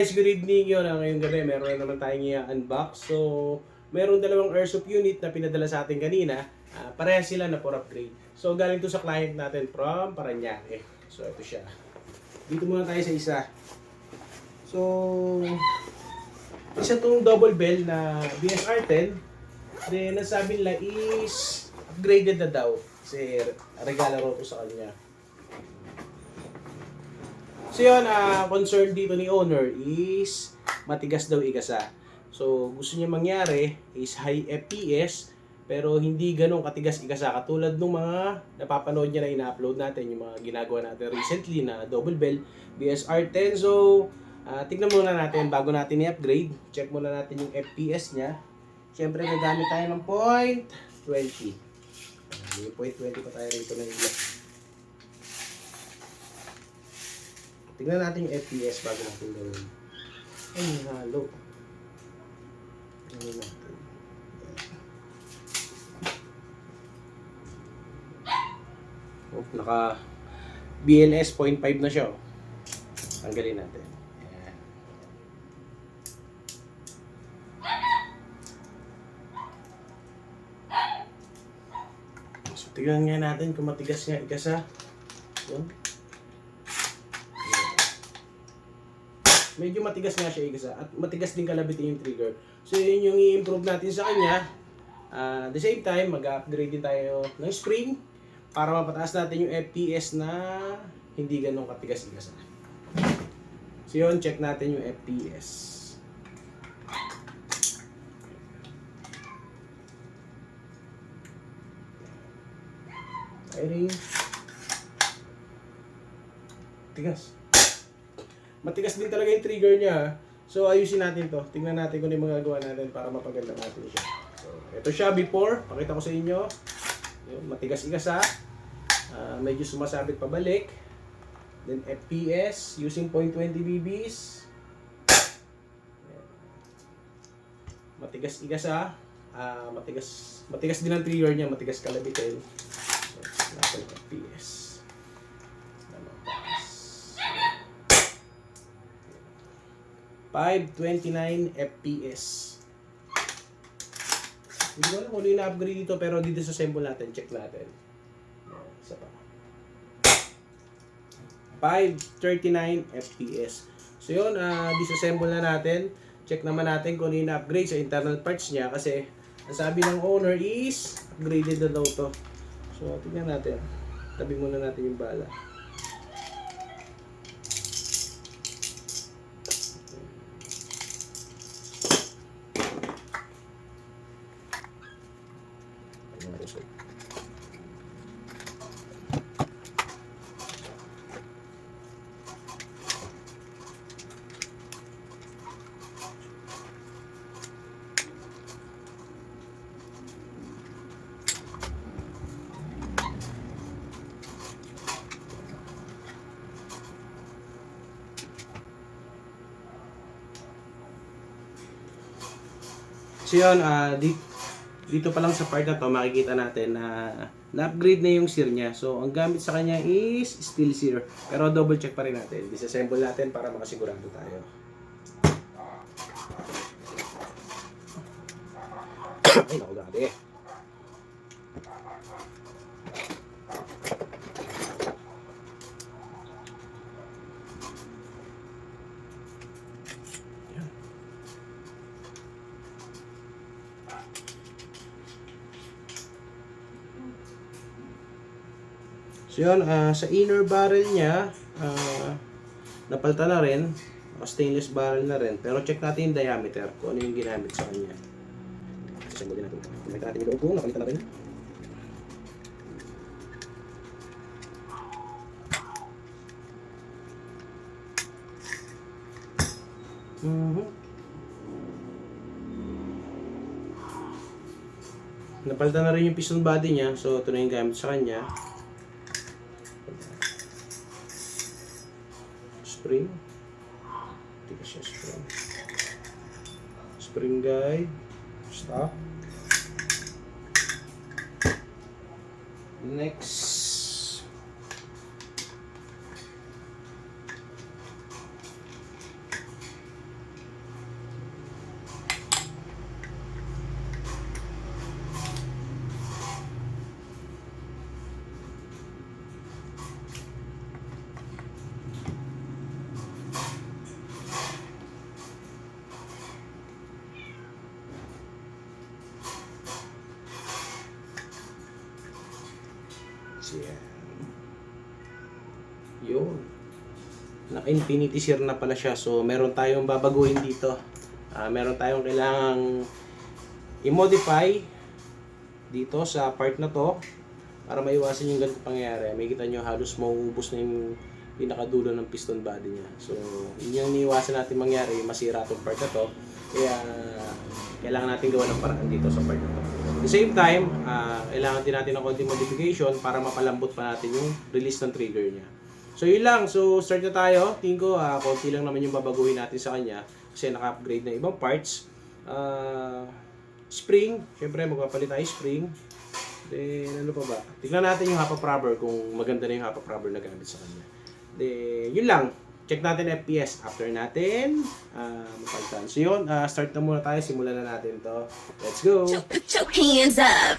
Guys, good evening yun. Ngayong gabi, meron na naman tayong i-unbox. So, meron dalawang airsoft unit na pinadala sa atin kanina. Parehas sila na for upgrade. So, galing to sa client natin from Parañaque. So, ito siya. Dito muna tayo sa isa. So, isa tong double bell na BSR-10. Then, nasabi nila is upgraded na daw. Kasi regalo ro ko sa kanya. So yun, concern dito ni owner is matigas daw igasa. So gusto niya mangyari is high FPS pero hindi ganun katigas igasa katulad ng mga napapanood niya na ina-upload natin, yung mga ginagawa natin recently na double bell BSR-10. So tignan muna natin bago natin i-upgrade. Check muna natin yung FPS niya. Siyempre gagamit tayo ng point 20. May point 20 pa tayo rito na ilo. Tignan natin yung FPS bago natin gawin. Ay, halo. Ano natin? Oh, naka BLS 0.5 na siya. Tanggalin natin. Ayan. So, tignan nga natin kung matigas nga ikasa. Yun. Medyo matigas nga siya igasa at matigas din kalabitin yung trigger. So yun yung i-improve natin sa kanya. At the same time, mag-upgrade din tayo ng spring para mapataas natin yung FPS na hindi ganun katigas igasa. So yun, check natin yung FPS. Firing. Tigas. Matigas din talaga yung trigger niya. So ayusin natin to. Tingnan natin kung ano yung magagawa natin para mapaganda natin siya. So ito siya before. Pakita ko sa inyo. Yung matigas igasa. Medyo sumasabit pabalik. Then FPS using 0.20 BBs. Matigas igasa. Matigas din ang trigger niya. Matigas kalabitin. So natin FPS. 529 FPS. Hindi ko alam kung ano yung na-upgrade dito pero dito sa sample natin, check natin. Isa pa. 539 FPS. So yun, disassemble na natin. Check naman natin kung ano yung na-upgrade sa internal parts niya kasi ang sabi ng owner is upgraded na daw to. So tingnan natin. Tabi muna natin yung bala. So yun, dito pa lang sa part na to makikita natin na na-upgrade na yung sear niya. So ang gamit sa kanya is steel sear. Pero double check pa rin natin. Disassemble natin para makasigurado tayo. Ay naku grabe. So yun, sa inner barrel niya, napalta na rin. Stainless barrel na rin. Pero check natin yung diameter, kung ano yung ginamit sa kanya. Sasembol din natin. Kumita natin yung loob ko, napalitan na rin. Napalitan na rin yung piston body niya. So ito na yung gamit sa kanya. Spring. Tigas siya spring. Spring guide. Stop. Next. parts. Yan. Yun. Naka-infinity sear na pala siya. So, meron tayong babaguhin dito. Meron tayong kailangang i-modify dito sa part na to para maiwasan yung ganito pangyayari. May kita nyo halos mauubos na yung pinakadulo ng piston body niya. So, yun yung iniiwasan natin mangyari, masira itong part na to. Kaya, kailangan natin gawa ng paraan dito sa part na to. At the same time, kailangan din natin ng konting modification para mapalambot pa natin yung release ng trigger niya. So, yun lang. So, start na tayo. Tingin ko, konti lang naman yung babaguhin natin sa kanya kasi naka-upgrade na ibang parts. Spring. Siyempre, magpapalit tayo spring. Then, ano pa ba? Tignan natin yung half-up rubber kung maganda na yung half-up rubber na gamit sa kanya. Then, yun lang. Check natin FPS after natin mapalitan. So yun, start na muna tayo. Simulan na natin to. Let's go! Put your hands up.